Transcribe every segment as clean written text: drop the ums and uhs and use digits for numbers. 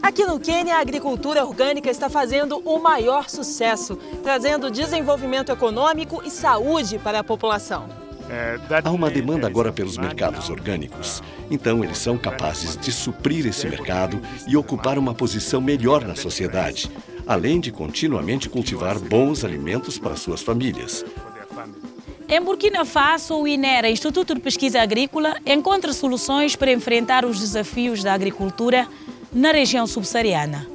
Aqui no Quênia, a agricultura orgânica está fazendo o maior sucesso, trazendo desenvolvimento econômico e saúde para a população. Há uma demanda agora pelos mercados orgânicos, então eles são capazes de suprir esse mercado e ocupar uma posição melhor na sociedade, além de continuamente cultivar bons alimentos para suas famílias. Em Burkina Faso, o INERA, Instituto de Pesquisa Agrícola, encontra soluções para enfrentar os desafios da agricultura na região subsaariana.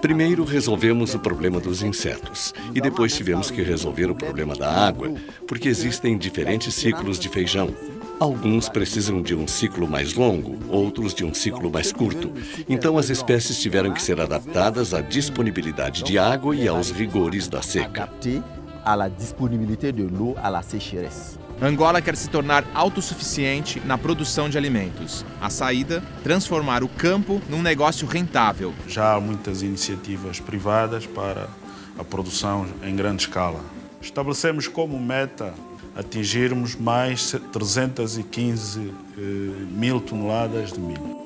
Primeiro resolvemos o problema dos insetos e depois tivemos que resolver o problema da água, porque existem diferentes ciclos de feijão. Alguns precisam de um ciclo mais longo, outros de um ciclo mais curto. Então as espécies tiveram que ser adaptadas à disponibilidade de água e aos rigores da seca. Angola quer se tornar autossuficiente na produção de alimentos. A saída, transformar o campo num negócio rentável. Já há muitas iniciativas privadas para a produção em grande escala. Estabelecemos como meta atingirmos mais 315 mil toneladas de milho.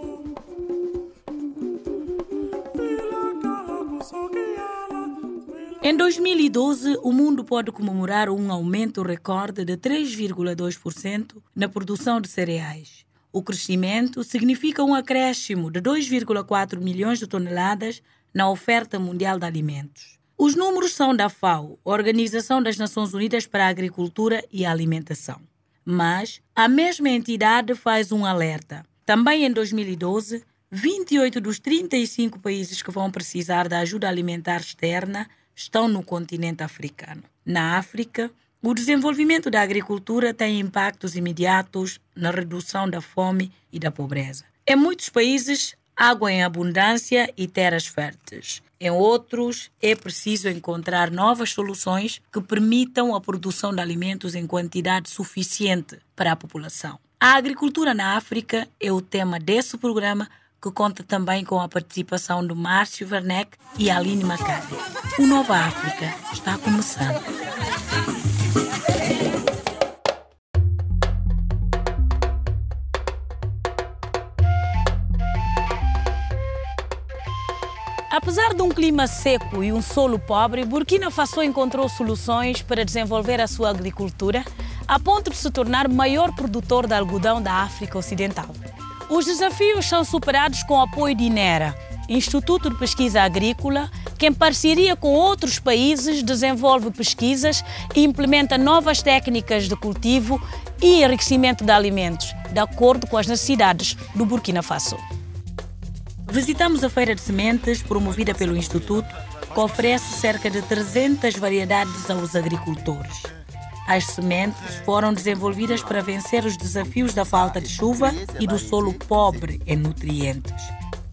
Em 2012, o mundo pode comemorar um aumento recorde de 3,2% na produção de cereais. O crescimento significa um acréscimo de 2,4 milhões de toneladas na oferta mundial de alimentos. Os números são da FAO, Organização das Nações Unidas para a Agricultura e a Alimentação. Mas a mesma entidade faz um alerta. Também em 2012, 28 dos 35 países que vão precisar da ajuda alimentar externa estão no continente africano. Na África, o desenvolvimento da agricultura tem impactos imediatos na redução da fome e da pobreza. Em muitos países, água em abundância e terras férteis. Em outros, é preciso encontrar novas soluções que permitam a produção de alimentos em quantidade suficiente para a população. A agricultura na África é o tema desse programa, que conta também com a participação do Márcio Werneck e Aline Macari. O Nova África está começando. Apesar de um clima seco e um solo pobre, Burkina Faso encontrou soluções para desenvolver a sua agricultura, a ponto de se tornar o maior produtor de algodão da África Ocidental. Os desafios são superados com o apoio de INERA, Instituto de Pesquisa Agrícola, que em parceria com outros países desenvolve pesquisas e implementa novas técnicas de cultivo e enriquecimento de alimentos, de acordo com as necessidades do Burkina Faso. Visitamos a feira de sementes promovida pelo Instituto, que oferece cerca de 300 variedades aos agricultores. As sementes foram desenvolvidas para vencer os desafios da falta de chuva e do solo pobre em nutrientes.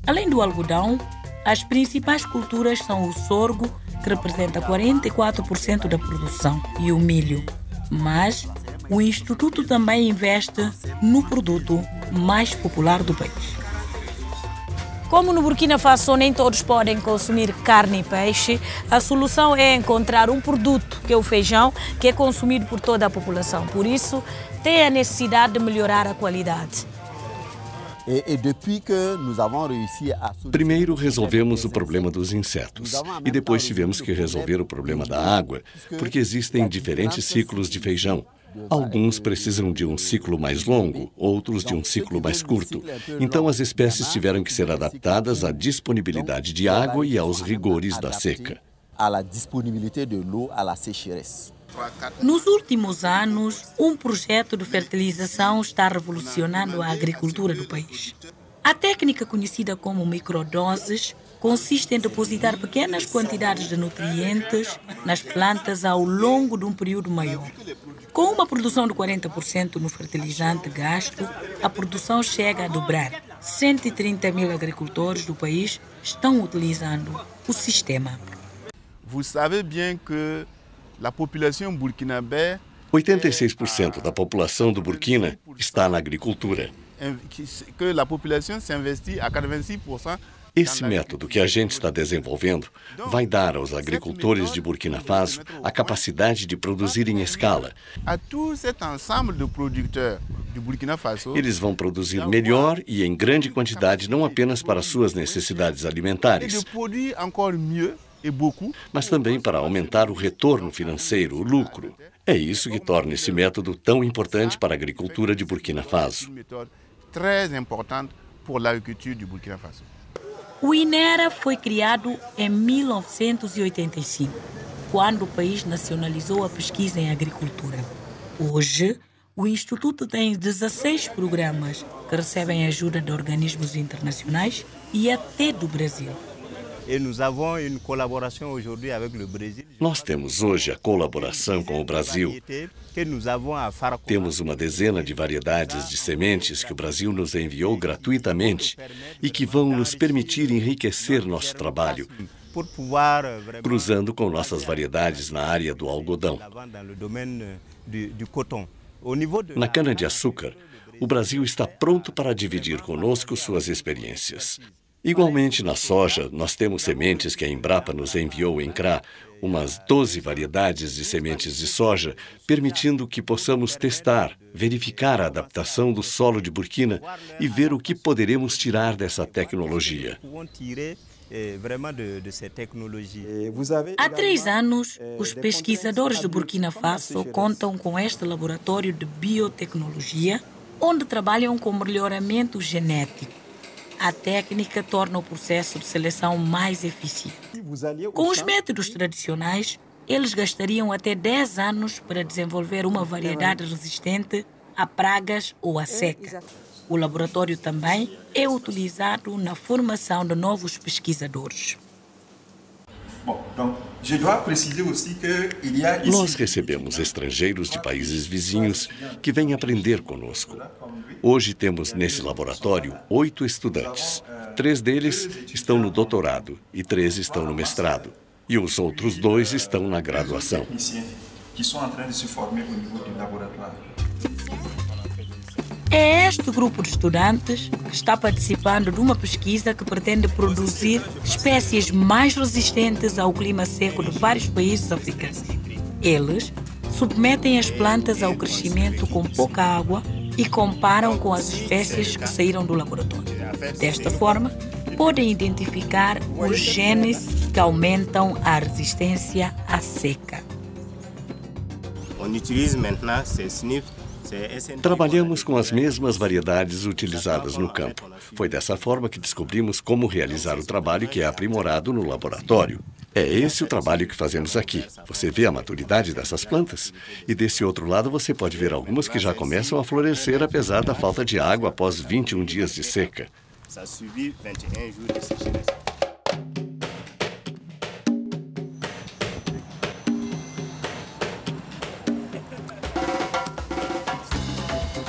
Além do algodão, as principais culturas são o sorgo, que representa 44% da produção, e o milho. Mas o Instituto também investe no produto mais popular do país. Como no Burkina Faso nem todos podem consumir carne e peixe, a solução é encontrar um produto, que é o feijão, que é consumido por toda a população. Por isso, tem a necessidade de melhorar a qualidade. Primeiro resolvemos o problema dos insetos e depois tivemos que resolver o problema da água, porque existem diferentes ciclos de feijão. Alguns precisam de um ciclo mais longo, outros de um ciclo mais curto. Então as espécies tiveram que ser adaptadas à disponibilidade de água e aos rigores da seca. Nos últimos anos, um projeto de fertilização está revolucionando a agricultura do país. A técnica conhecida como microdoses consiste em depositar pequenas quantidades de nutrientes nas plantas ao longo de um período maior. Com uma produção de 40% no fertilizante gasto, a produção chega a dobrar. 130 mil agricultores do país estão utilizando o sistema. Vous savez bien que la population burkinabé 86% da população do Burkina está na agricultura. que la population s'investit à 86%. Esse método que a gente está desenvolvendo vai dar aos agricultores de Burkina Faso a capacidade de produzir em escala. À tout cet ensemble de producteurs du Burkina Faso, Eles vão produzir melhor e em grande quantidade, não apenas para suas necessidades et alimentares, de produire encore mieux et beaucoup. mas também para aumentar o retorno financeiro, o lucro. É isso que torna esse método tão importante para a agricultura de Burkina Faso. Une méthode très importante pour l'agriculture du Burkina Faso. O INERA foi criado em 1985, quando o país nacionalizou a pesquisa em agricultura. Hoje, o Instituto tem 16 programas que recebem ajuda de organismos internacionais e até do Brasil. Et nous avons une collaboration aujourd'hui avec le Brésil. Nós temos hoje a colaboração com o Brasil. Que nous avons à Farco. Temos uma dezena de variedades de sementes que o Brasil nos enviou gratuitamente e que vão nos permitir enriquecer nosso trabalho, Pour pouvoir vraiment cruzando com nossas variedades na área do algodão. dans le domaine du coton. Au niveau de Na cana-de-açúcar, o Brasil está pronto para dividir conosco suas experiências. Igualmente, na soja, nós temos sementes que a Embrapa nos enviou em CRA, umas 12 variedades de sementes de soja, permitindo que possamos testar, verificar a adaptação do solo de Burkina e ver o que poderemos tirar dessa tecnologia. pouvons tirer vraiment de cette technologie. Há 3 anos, os pesquisadores de Burkina Faso contam com este laboratório de biotecnologia, onde trabalham com melhoramento genético. A técnica torna o processo de seleção mais eficiente. Com os métodos tradicionais, eles gastariam até 10 anos para desenvolver uma variedade resistente a pragas ou a seca. O laboratório também é utilizado na formação de novos pesquisadores. Nós recebemos estrangeiros de países vizinhos que vêm aprender conosco. Hoje temos nesse laboratório 8 estudantes. 3 deles estão no doutorado e 3 estão no mestrado. E os outros 2 estão na graduação. É este grupo de estudantes que está participando de uma pesquisa que pretende produzir espécies mais resistentes ao clima seco de vários países africanos. Eles submetem as plantas ao crescimento com pouca água e comparam com as espécies que saíram do laboratório. Desta forma, podem identificar os genes que aumentam a resistência à seca. On utilise maintenant ces SNP. Trabalhamos com as mesmas variedades utilizadas no campo. Foi dessa forma que descobrimos como realizar o trabalho que é aprimorado no laboratório. É esse o trabalho que fazemos aqui. Você vê a maturidade dessas plantas? E desse outro lado você pode ver algumas que já começam a florescer apesar da falta de água após 21 dias de seca. Ça suivi 21 jours de sécheresse.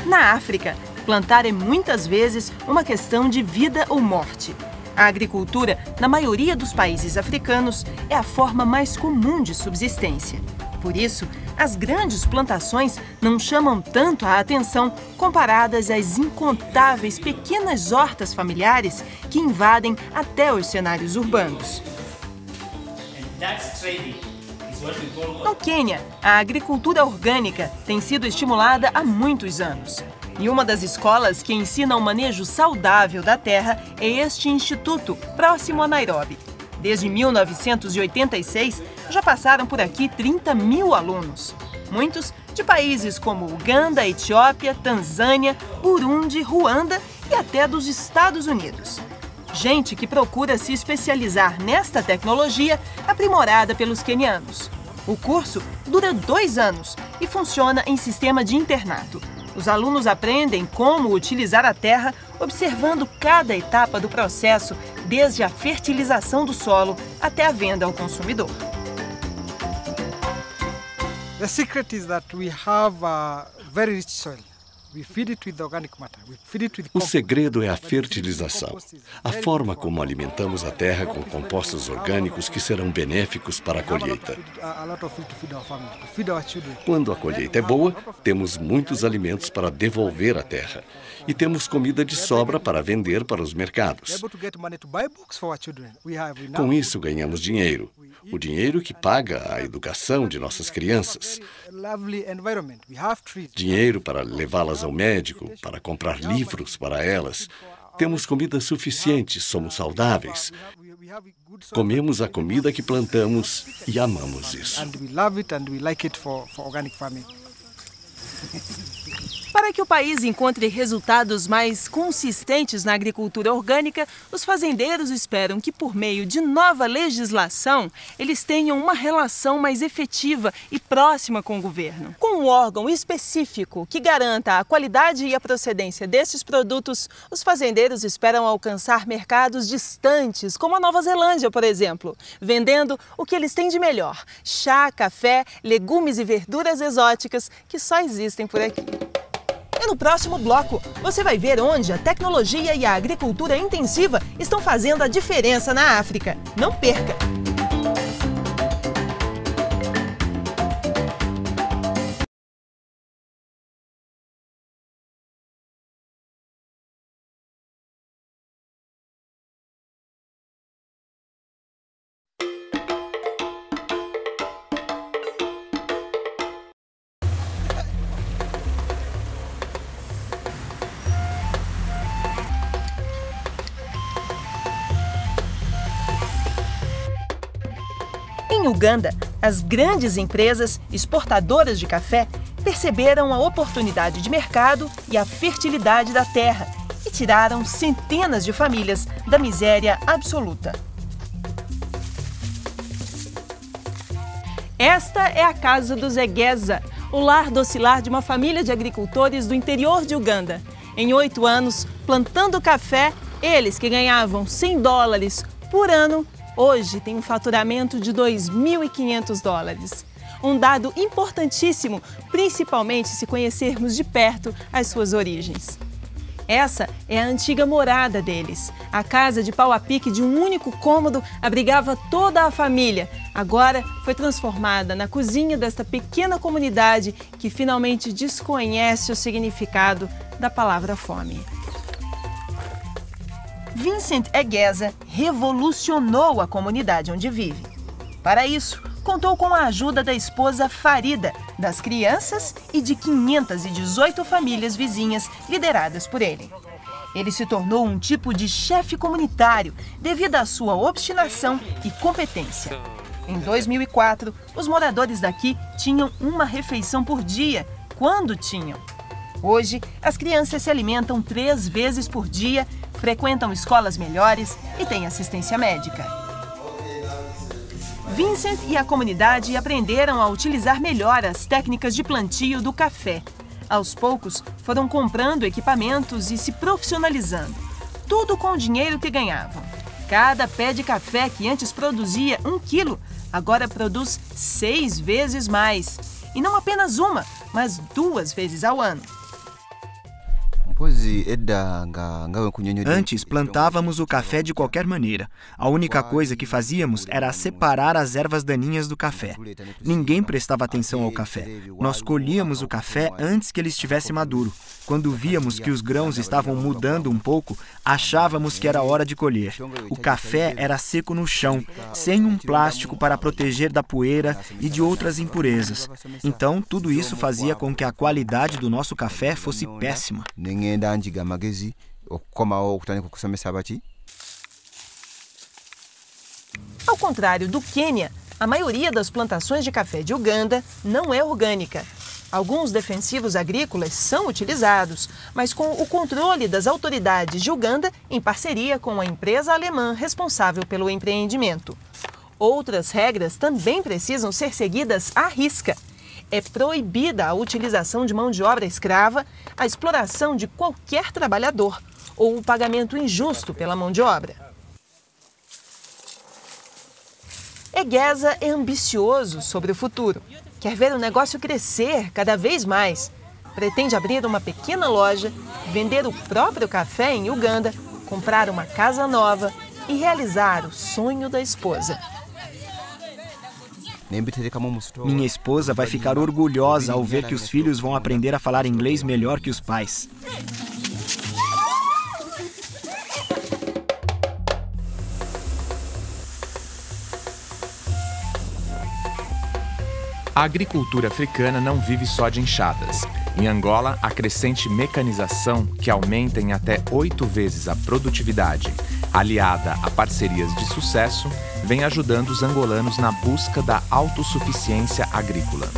Na África, plantar é muitas vezes uma questão de vida ou morte. A agricultura, na maioria dos países africanos, é a forma mais comum de subsistência. Por isso, as grandes plantações não chamam tanto a atenção comparadas às incontáveis pequenas hortas familiares que invadem até os cenários urbanos. No Quênia, a agricultura orgânica tem sido estimulada há muitos anos. E uma das escolas que ensina o manejo saudável da terra é este instituto, próximo a Nairobi. Desde 1986, já passaram por aqui 30 mil alunos. Muitos de países como Uganda, Etiópia, Tanzânia, Burundi, Ruanda e até dos Estados Unidos. Gente que procura se especializar nesta tecnologia aprimorada pelos quenianos. O curso dura 2 anos e funciona em sistema de internato. Os alunos aprendem como utilizar a terra, observando cada etapa do processo desde a fertilização do solo até a venda ao consumidor. The secret is that we have a very rich soil. We feed it with organic matter. We feed it with O segredo é a fertilização. A forma como alimentamos a terra com compostos orgânicos que serão benéficos para a colheita. Quando a colheita é boa, temos muitos alimentos para devolver à terra. E temos comida de sobra para vender para os mercados. Com isso, ganhamos dinheiro. O dinheiro que paga a educação de nossas crianças. Dinheiro para levá-las ao médico, para comprar livros para elas. Temos comida suficiente, somos saudáveis. Comemos a comida que plantamos e amamos isso. Para que o país encontre resultados mais consistentes na agricultura orgânica, os fazendeiros esperam que, por meio de nova legislação, eles tenham uma relação mais efetiva e próxima com o governo. Com um órgão específico que garanta a qualidade e a procedência desses produtos, os fazendeiros esperam alcançar mercados distantes, como a Nova Zelândia, por exemplo, vendendo o que eles têm de melhor: chá, café, legumes e verduras exóticas que só existem por aqui. E no próximo bloco, você vai ver onde a tecnologia e a agricultura intensiva estão fazendo a diferença na África. Não perca! Em Uganda, as grandes empresas exportadoras de café perceberam a oportunidade de mercado e a fertilidade da terra e tiraram centenas de famílias da miséria absoluta. Esta é a casa dos Egeza, o lar docilar de uma família de agricultores do interior de Uganda. Em 8 anos, plantando café, eles que ganhavam $100 por ano, hoje têm um faturamento de $2.500. Um dado importantíssimo, principalmente se conhecermos de perto as suas origens. Essa é a antiga morada deles. A casa de pau a pique de um único cômodo abrigava toda a família. Agora foi transformada na cozinha desta pequena comunidade que finalmente desconhece o significado da palavra fome. Vincent Egeza revolucionou a comunidade onde vive. Para isso, contou com a ajuda da esposa Farida, das crianças e de 518 famílias vizinhas lideradas por ele. Ele se tornou um tipo de chefe comunitário devido à sua obstinação e competência. Em 2004, os moradores daqui tinham uma refeição por dia, quando tinham. Hoje, as crianças se alimentam 3 vezes por dia, frequentam escolas melhores e têm assistência médica. Vincent e a comunidade aprenderam a utilizar melhor as técnicas de plantio do café. Aos poucos, foram comprando equipamentos e se profissionalizando. Tudo com o dinheiro que ganhavam. Cada pé de café que antes produzia 1 quilo, agora produz 6 vezes mais. E não apenas uma, mas 2 vezes ao ano. Antes, plantávamos o café de qualquer maneira. A única coisa que fazíamos era separar as ervas daninhas do café. Ninguém prestava atenção ao café. Nós colhíamos o café antes que ele estivesse maduro. Quando víamos que os grãos estavam mudando um pouco, achávamos que era hora de colher. O café era seco no chão, sem um plástico para proteger da poeira e de outras impurezas. Então, tudo isso fazia com que a qualidade do nosso café fosse péssima. Ao contrário do Quênia, a maioria das plantações de café de Uganda não é orgânica. Alguns defensivos agrícolas são utilizados, mas com o controle das autoridades de Uganda em parceria com a empresa alemã responsável pelo empreendimento. Outras regras também precisam ser seguidas à risca. É proibida a utilização de mão de obra escrava, a exploração de qualquer trabalhador ou o pagamento injusto pela mão de obra. Egueza é ambicioso sobre o futuro. Quer ver o negócio crescer cada vez mais. Pretende abrir uma pequena loja, vender o próprio café em Uganda, comprar uma casa nova e realizar o sonho da esposa. Minha esposa vai ficar orgulhosa ao ver que os filhos vão aprender a falar inglês melhor que os pais. A agricultura africana não vive só de enxadas. Em Angola, a crescente mecanização, que aumenta em até 8 vezes a produtividade, aliada a parcerias de sucesso, vem ajudando os angolanos na busca da autossuficiência agrícola.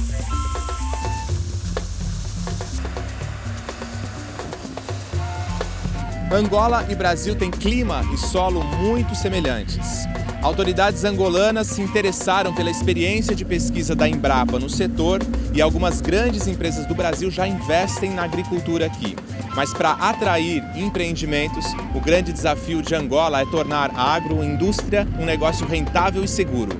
Angola e Brasil têm clima e solo muito semelhantes. Autoridades angolanas se interessaram pela experiência de pesquisa da Embrapa no setor e algumas grandes empresas do Brasil já investem na agricultura aqui. Mas para atrair empreendimentos, o grande desafio de Angola é tornar a agroindústria um negócio rentável e seguro.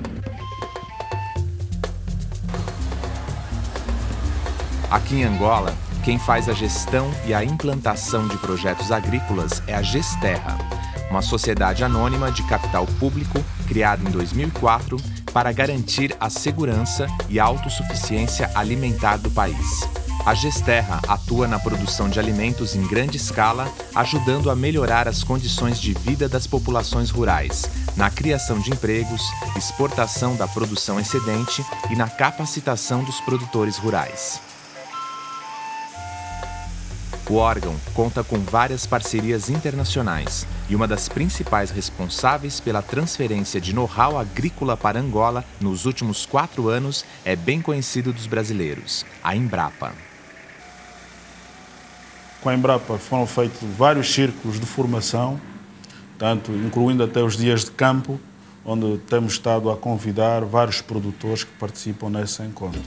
Aqui em Angola, quem faz a gestão e a implantação de projetos agrícolas é a Gesterra, uma sociedade anônima de capital público criada em 2004 para garantir a segurança e a autossuficiência alimentar do país. A Gesterra atua na produção de alimentos em grande escala, ajudando a melhorar as condições de vida das populações rurais, na criação de empregos, exportação da produção excedente e na capacitação dos produtores rurais. O órgão conta com várias parcerias internacionais e uma das principais responsáveis pela transferência de know-how agrícola para Angola nos últimos 4 anos é bem conhecido dos brasileiros, a Embrapa. Com a Embrapa foram feitos vários círculos de formação, tanto incluindo até os dias de campo, onde temos estado a convidar vários produtores que participam nesse encontro.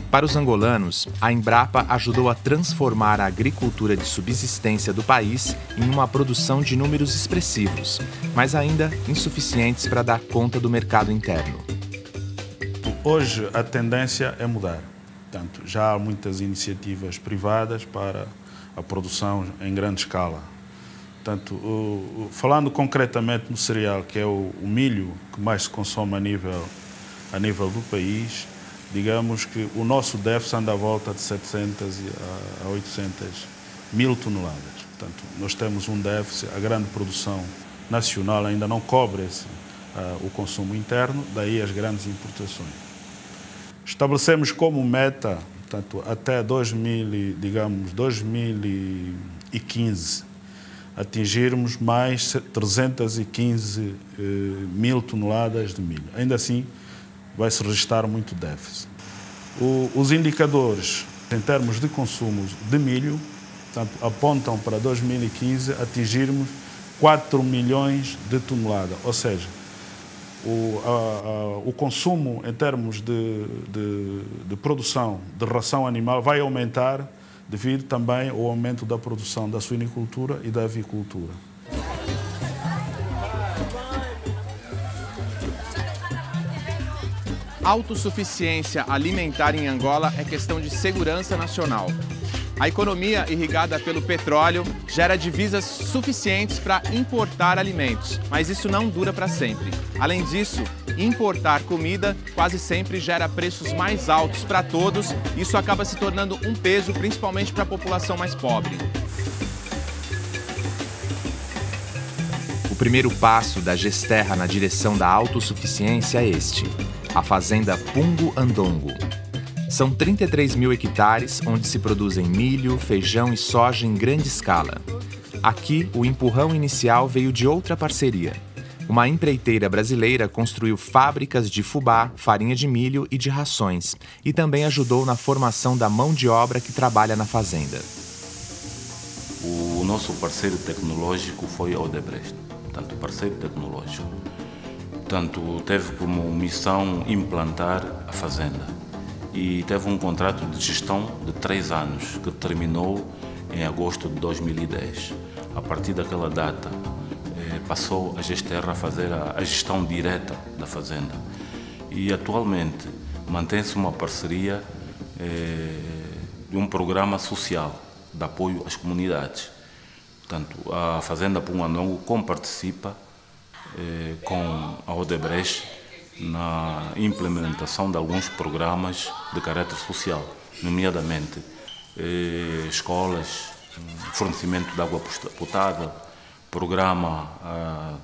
Para os angolanos, a Embrapa ajudou a transformar a agricultura de subsistência do país em uma produção de números expressivos, mas ainda insuficientes para dar conta do mercado interno. Hoje a tendência é mudar. Portanto, já há muitas iniciativas privadas para a produção em grande escala. Portanto, falando concretamente no cereal, que é o milho que mais se consome a nível do país, digamos que o nosso déficit anda à volta de 700 a 800 mil toneladas. Portanto, nós temos um déficit, a grande produção nacional ainda não cobre o consumo interno, daí as grandes importações. Estabelecemos como meta, portanto, até 2015, atingirmos mais 315 mil toneladas de milho. Ainda assim, vai-se registrar muito déficit. Os indicadores, em termos de consumo de milho, portanto, apontam para 2015 atingirmos 4 milhões de toneladas, ou seja, o consumo em termos de produção de ração animal vai aumentar devido também ao aumento da produção da suinicultura e da avicultura. Autossuficiência alimentar em Angola é questão de segurança nacional. A economia irrigada pelo petróleo gera divisas suficientes para importar alimentos, mas isso não dura para sempre. Além disso, importar comida quase sempre gera preços mais altos para todos, e isso acaba se tornando um peso principalmente para a população mais pobre. O primeiro passo da Gesterra na direção da autossuficiência é este: a fazenda Pungo Andongo. São 33 mil hectares onde se produzem milho, feijão e soja em grande escala. Aqui, o empurrão inicial veio de outra parceria. Uma empreiteira brasileira construiu fábricas de fubá, farinha de milho e de rações, e também ajudou na formação da mão de obra que trabalha na fazenda. O nosso parceiro tecnológico foi a Odebrecht, portanto, parceiro tecnológico. Portanto, teve como missão implantar a fazenda. E teve um contrato de gestão de 3 anos, que terminou em agosto de 2010. A partir daquela data, passou a Gesterra a fazer a gestão direta da fazenda. E atualmente mantém-se uma parceria de um programa social de apoio às comunidades. Portanto, a Fazenda Punguandongo comparticipa com a Odebrecht na implementação de alguns programas de caráter social, nomeadamente escolas, fornecimento de água potável, programa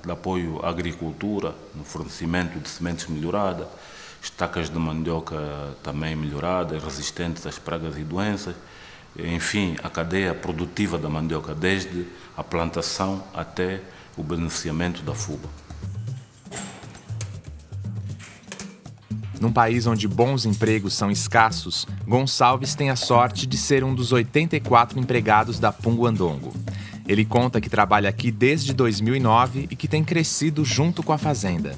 de apoio à agricultura, no fornecimento de sementes melhoradas, estacas de mandioca também melhoradas, resistentes às pragas e doenças, enfim, a cadeia produtiva da mandioca, desde a plantação até o beneficiamento da fuba. Num país onde bons empregos são escassos, Gonçalves tem a sorte de ser um dos 84 empregados da Punguandongo. Ele conta que trabalha aqui desde 2009 e que tem crescido junto com a fazenda.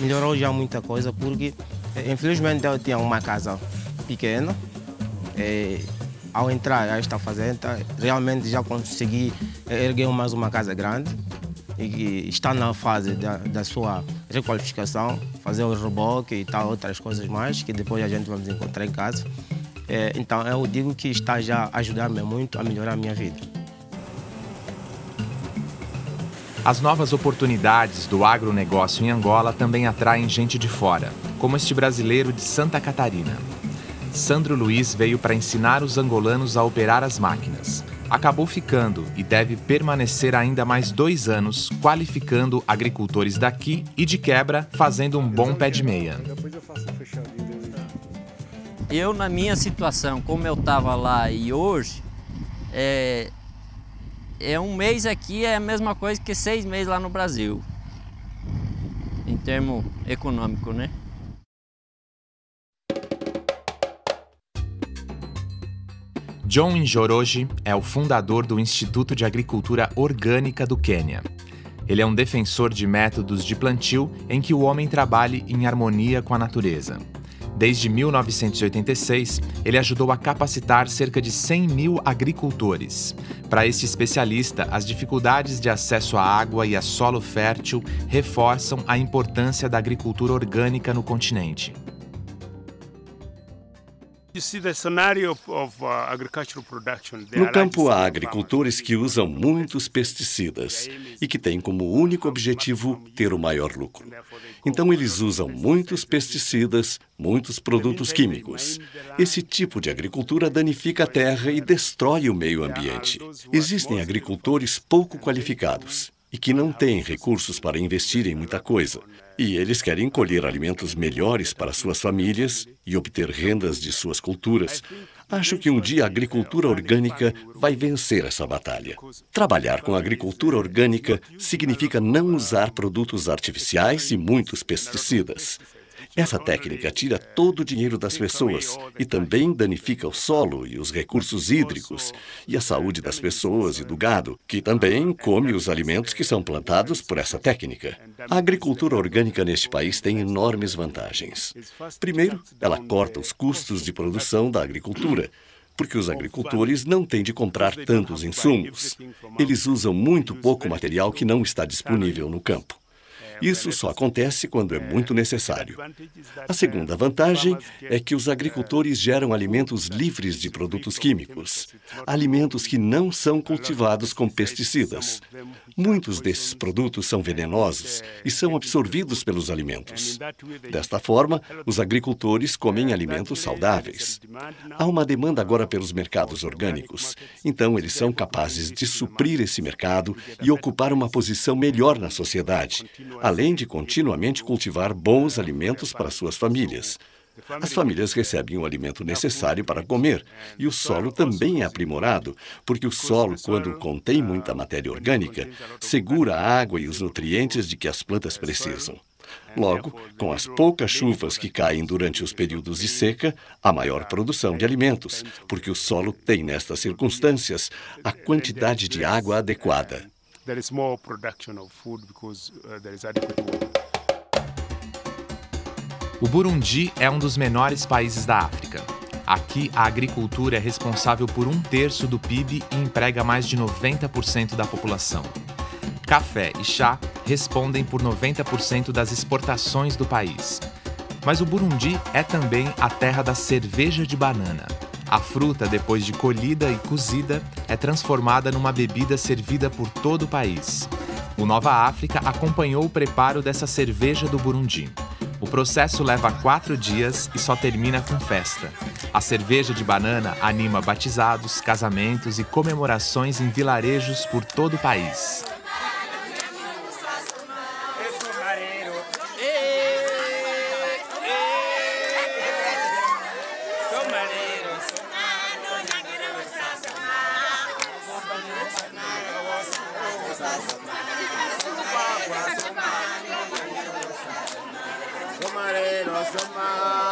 Melhorou já muita coisa porque, infelizmente, eu tinha uma casa pequena. Ao entrar a esta fazenda, realmente já consegui erguer mais uma casa grande e está na fase da sua requalificação, fazer o reboque e tal, outras coisas mais que depois a gente vamos encontrar em casa. Então eu digo que está já a ajudar-me muito a melhorar a minha vida. As novas oportunidades do agronegócio em Angola também atraem gente de fora, como este brasileiro de Santa Catarina. Sandro Luiz veio para ensinar os angolanos a operar as máquinas. Acabou ficando e deve permanecer ainda mais 2 anos, qualificando agricultores daqui e, de quebra, fazendo um bom pé de meia. Eu, na minha situação, como eu estava lá e hoje, um mês aqui é a mesma coisa que 6 meses lá no Brasil, em termo econômico, né? John Njoroge é o fundador do Instituto de Agricultura Orgânica do Quênia. Ele é um defensor de métodos de plantio em que o homem trabalhe em harmonia com a natureza. Desde 1986, ele ajudou a capacitar cerca de 100 mil agricultores. Para este especialista, as dificuldades de acesso à água e a solo fértil reforçam a importância da agricultura orgânica no continente. No campo, há agricultores que usam muitos pesticidas e que têm como único objetivo ter o maior lucro. Então, eles usam muitos pesticidas, muitos produtos químicos. Esse tipo de agricultura danifica a terra e destrói o meio ambiente. Existem agricultores pouco qualificados e que não têm recursos para investir em muita coisa. E eles querem colher alimentos melhores para suas famílias e obter rendas de suas culturas. Acho que um dia a agricultura orgânica vai vencer essa batalha. Trabalhar com a agricultura orgânica significa não usar produtos artificiais e muitos pesticidas. Essa técnica tira todo o dinheiro das pessoas e também danifica o solo e os recursos hídricos e a saúde das pessoas e do gado, que também come os alimentos que são plantados por essa técnica. A agricultura orgânica neste país tem enormes vantagens. Primeiro, ela corta os custos de produção da agricultura, porque os agricultores não têm de comprar tantos insumos. Eles usam muito pouco material que não está disponível no campo. Isso só acontece quando é muito necessário. A segunda vantagem é que os agricultores geram alimentos livres de produtos químicos, alimentos que não são cultivados com pesticidas. Muitos desses produtos são venenosos e são absorvidos pelos alimentos. Desta forma, os agricultores comem alimentos saudáveis. Há uma demanda agora pelos mercados orgânicos, então eles são capazes de suprir esse mercado e ocupar uma posição melhor na sociedade, além de continuamente cultivar bons alimentos para suas famílias. As famílias recebem o alimento necessário para comer e o solo também é aprimorado, porque o solo, quando contém muita matéria orgânica, segura a água e os nutrientes de que as plantas precisam. Logo, com as poucas chuvas que caem durante os períodos de seca, há maior produção de alimentos, porque o solo tem, nestas circunstâncias, a quantidade de água adequada. O Burundi é um dos menores países da África. Aqui, a agricultura é responsável por 1/3 do PIB e emprega mais de 90% da população. Café e chá respondem por 90% das exportações do país. Mas o Burundi é também a terra da cerveja de banana. A fruta, depois de colhida e cozida, é transformada numa bebida servida por todo o país. O Nova África acompanhou o preparo dessa cerveja do Burundi. O processo leva 4 dias e só termina com festa. A cerveja de banana anima batizados, casamentos e comemorações em vilarejos por todo o país. Somarero, somano,